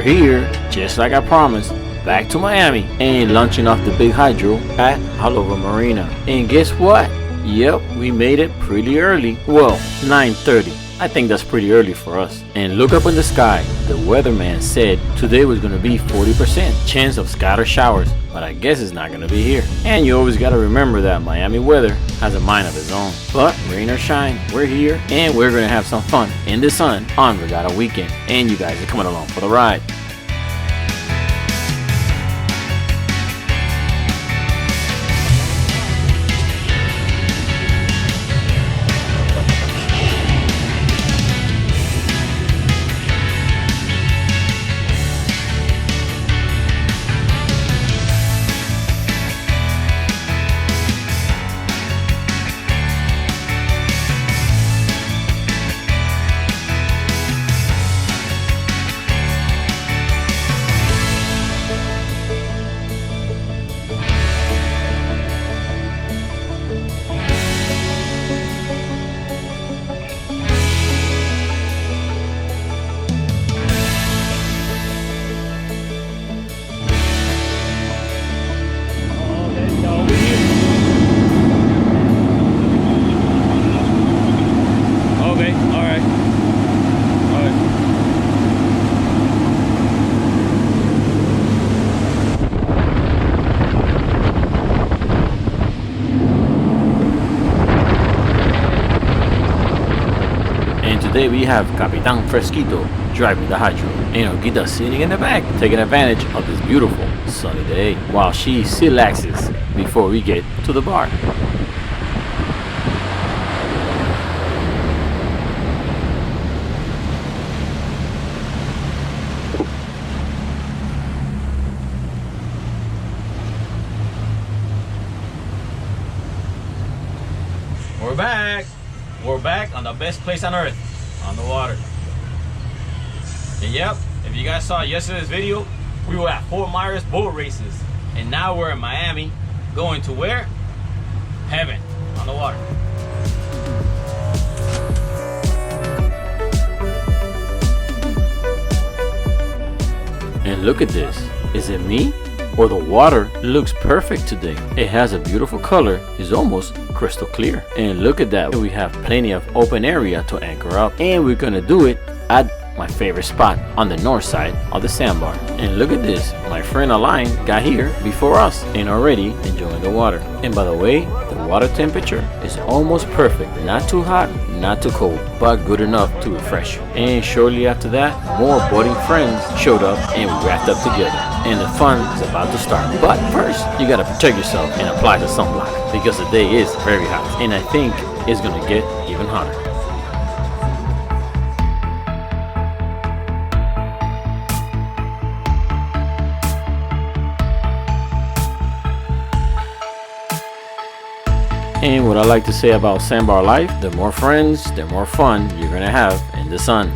here, just like I promised, back to Miami and launching off the big hydro at Haulover Marina. And guess what? Yep, we made it pretty early. Well, 9:30. I think that's pretty early for us. And look up in the sky. The weatherman said today was going to be 40% chance of scattered showers, but I guess it's not going to be here. And you always got to remember that Miami weather has a mind of its own. But rain or shine, we're here and we're going to have some fun in the sun on Regatta weekend. And you guys are coming along for the ride. Today we have Capitan Fresquito driving the hydro and Olguita sitting in the back taking advantage of this beautiful sunny day while she chillaxes before we get to the bar. We're back! We're back on the best place on earth. On the water. And yep, if you guys saw yesterday's video, we were at Fort Myers boat races. And now we're in Miami, going to where? Heaven, on the water. And look at this. Is it me? Or the water looks perfect today. It has a beautiful color. It's almost crystal clear. And look at that. We have plenty of open area to anchor up. And we're gonna do it at my favorite spot on the north side of the sandbar. And look at this. My friend Alain got here before us and already enjoying the water. And by the way, the water temperature is almost perfect. Not too hot, not too cold, but good enough to refresh. And shortly after that, more boating friends showed up and we wrapped up together. And the fun is about to start. But first, you gotta protect yourself and apply the sunblock because the day is very hot. And I think it's gonna get even hotter. And what I like to say about sandbar life, the more friends, the more fun you're gonna have in the sun.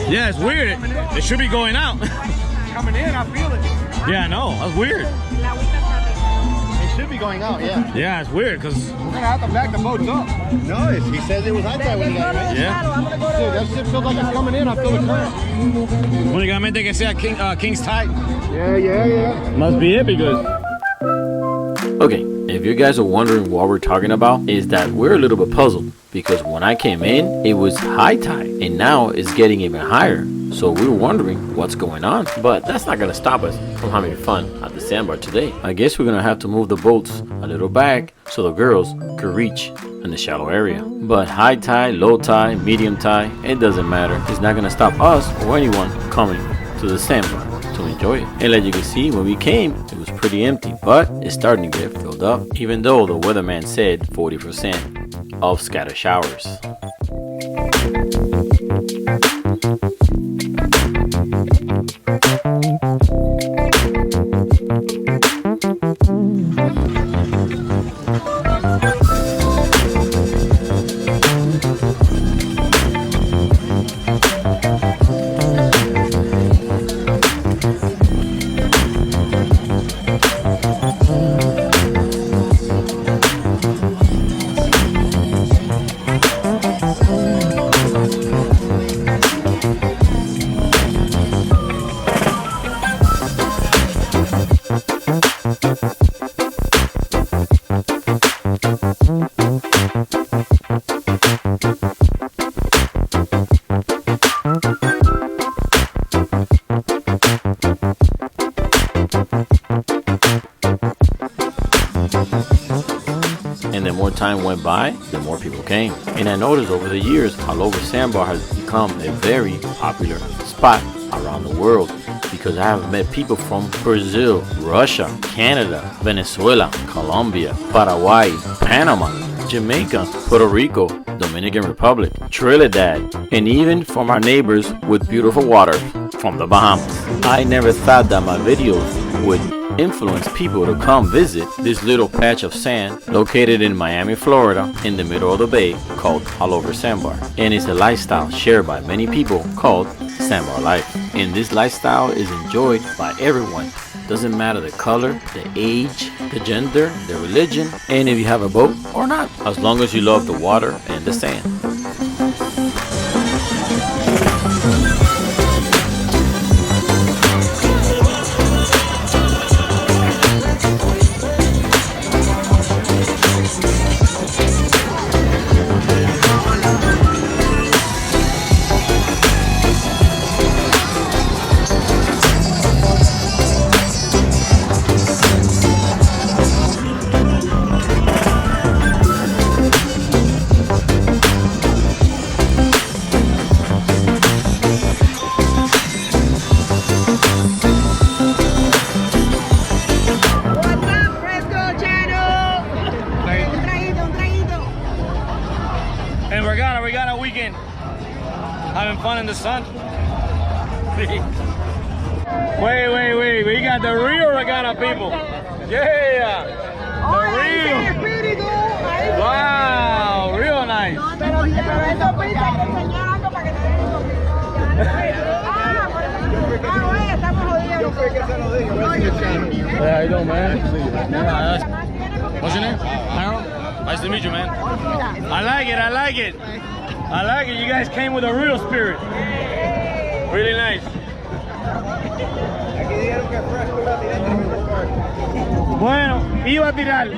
Yeah, it's weird. It should be going out. Coming in, I feel it. Yeah, I know. That's weird. It should be going out, yeah. Yeah, it's weird because we're gonna have to back the boats up. No, he says it was hot there when he got in. Yeah. Dude, that shit feels like it's coming in. I feel the current. Únicamente que sea King's Tide. Yeah. Must be it because. Okay, if you guys are wondering what we're talking about, is that we're a little bit puzzled because when I came in, it was high tide and now it's getting even higher. So we were wondering what's going on, but that's not gonna stop us from having fun at the sandbar today. I guess we're gonna have to move the boats a little back so the girls could reach in the shallow area. But high tide, low tide, medium tide, it doesn't matter. It's not gonna stop us or anyone coming to the sandbar to enjoy it. And as you can see, when we came, it was pretty empty, but it's starting to get filled up, even though the weatherman said 40% of scattered showers. And the more time went by, the more people came. And I noticed over the years, Haulover Sandbar has become a very popular spot around the world because I have met people from Brazil, Russia, Canada, Venezuela, Colombia, Paraguay, Panama, Jamaica, Puerto Rico, Dominican Republic, Trinidad, and even from our neighbors with beautiful water from the Bahamas. I never thought that my videos would influence people to come visit this little patch of sand located in Miami, Florida, in the middle of the bay called Haulover Sandbar. And it's a lifestyle shared by many people called sandbar life. And this lifestyle is enjoyed by everyone. Doesn't matter the color, the age, the gender, the religion, and if you have a boat or not, as long as you love the water and the sand. And Regatta weekend. Having fun in the sun. wait. We got the real Regatta people. Yeah. The real. Wow, real nice. How you doing, man? What's your name? Harold? Nice to meet you, man. I like it. You guys came with a real spirit. Really nice. Bueno, iba a tirar.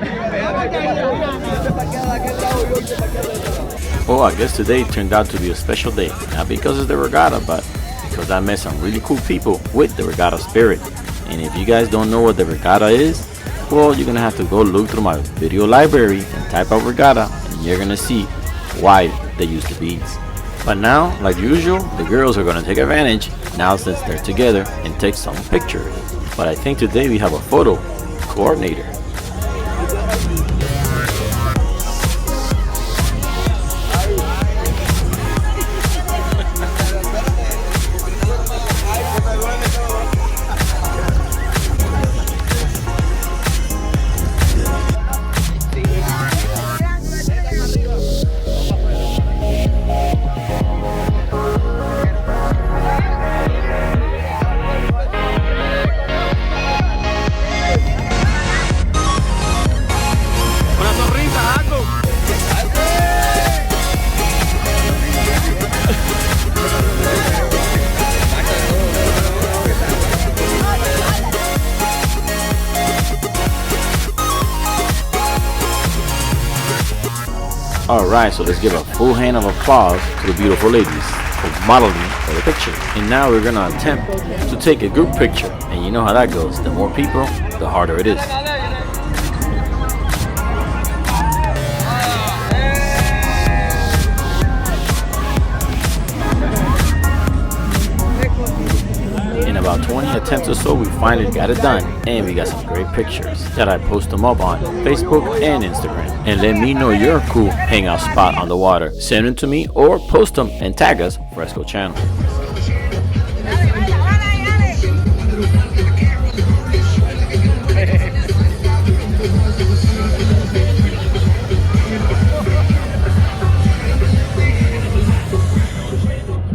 Well, I guess today turned out to be a special day. Not because it's the regatta, but because I met some really cool people with the regatta spirit. And if you guys don't know what the regatta is, well, you're gonna have to go look through my video library and type out regatta, and you're gonna see why they use the beads. But now, like usual, the girls are gonna take advantage now since they're together and take some pictures. But I think today we have a photo coordinator. Alright, so let's give a full hand of applause to the beautiful ladies for modeling for the picture. And now we're gonna attempt to take a group picture. And you know how that goes. The more people, the harder it is. In about 20 attempts or so, we finally got it done, and we got some great pictures that I post them up on Facebook and Instagram. And let me know your cool hangout spot on the water. Send them to me or post them and tag us Fresco Channel.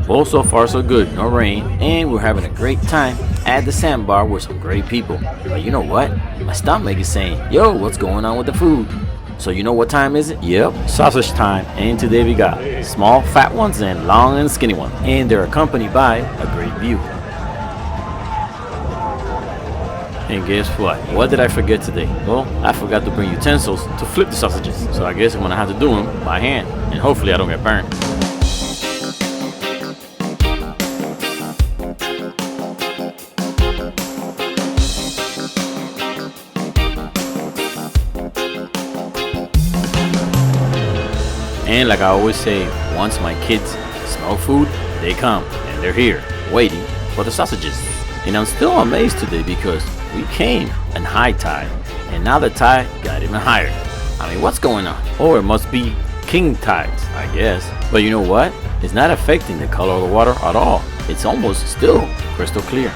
Well, so far so good, no rain, and we're having a great time at the sandbar with some great people. But you know what? My stomach is saying, yo, what's going on with the food? So you know what time is it? Yep, sausage time. And today we got small fat ones and long and skinny ones. And they're accompanied by a great view. And guess what? What did I forget today? Well, I forgot to bring utensils to flip the sausages. So I guess I'm gonna have to do them by hand. And hopefully I don't get burnt. And like I always say, once my kids smell food, they come and they're here waiting for the sausages. And I'm still amazed today because we came in high tide and now the tide got even higher. I mean, what's going on? Or it must be king tides, I guess. But you know what? It's not affecting the color of the water at all. It's almost still crystal clear.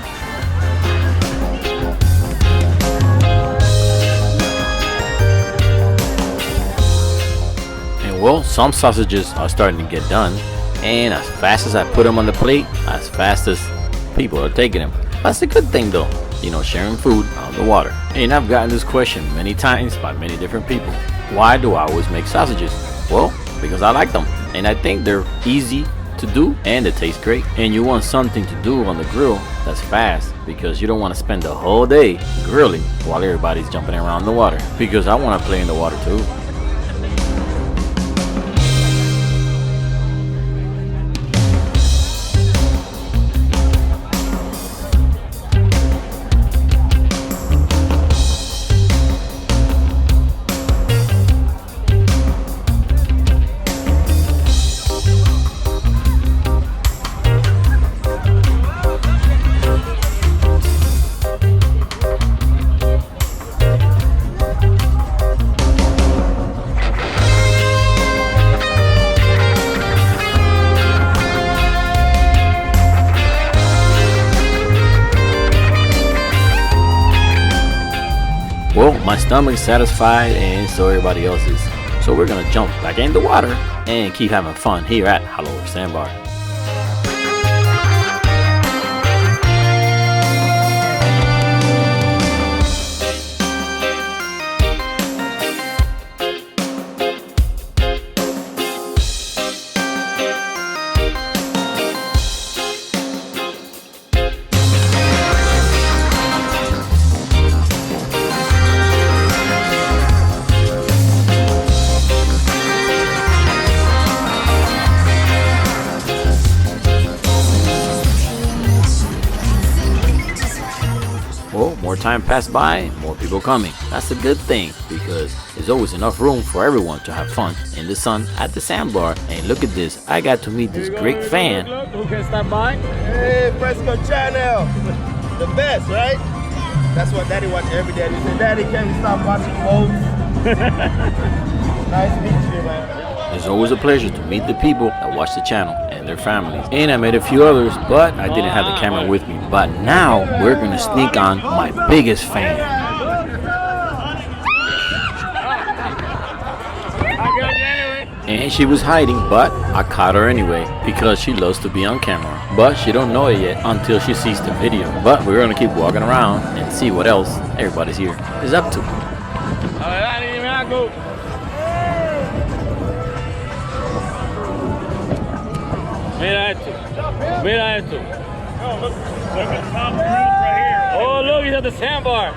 Well, some sausages are starting to get done, and as fast as I put them on the plate, as fast as people are taking them. That's a good thing though, you know, sharing food on the water. And I've gotten this question many times by many different people. Why do I always make sausages? Well, because I like them, and I think they're easy to do and they taste great. And you want something to do on the grill that's fast, because you don't want to spend the whole day grilling while everybody's jumping around the water, because I want to play in the water too. Well, my stomach's satisfied and so everybody else is. So we're gonna jump back in the water and keep having fun here at Haulover Sandbar. Well, more time passed by, more people coming. That's a good thing because there's always enough room for everyone to have fun in the sun at the sandbar. And look at this, I got to meet this great fan. Look, who can stop by? Hey, Fresco Channel. The best, right? That's what Daddy watches every day. He said, Daddy, can you stop watching boats? Nice to meet you, man. It's always a pleasure to meet the people that watch the channel and their families. And I met a few others, but I didn't have the camera with me. But now we're gonna sneak on my biggest fan. And she was hiding, but I caught her anyway because she loves to be on camera. But she don't know it yet until she sees the video. But we're gonna keep walking around and see what else everybody's here is up to. Mira esto. Mira esto. Oh, look at Tom Cruise right here. Oh, look, he's at the sandbar.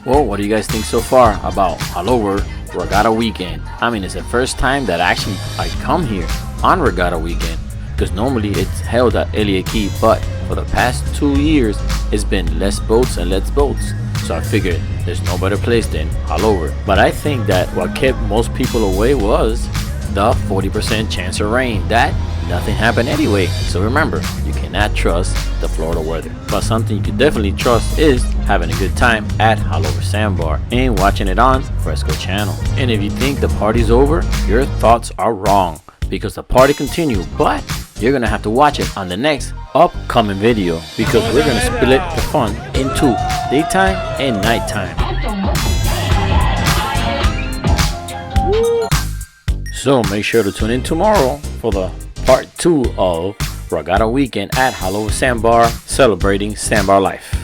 Well, what do you guys think so far about Haulover Regatta weekend? I mean, it's the first time that actually I come here on Regatta weekend, because normally it's held at Elliot Key, but for the past 2 years it's been less boats and less boats. So I figured there's no better place than Haulover. But I think that what kept most people away was the 40% chance of rain. That nothing happened anyway. So remember, you cannot trust the Florida weather. But something you can definitely trust is having a good time at Haulover Sandbar and watching it on Fresco Channel. And if you think the party's over, your thoughts are wrong, because the party continues, but you're gonna have to watch it on the next upcoming video, because we're gonna split the fun into daytime and nighttime. So make sure to tune in tomorrow for the part 2 of Regatta Weekend at Haulover Sandbar, celebrating sandbar life.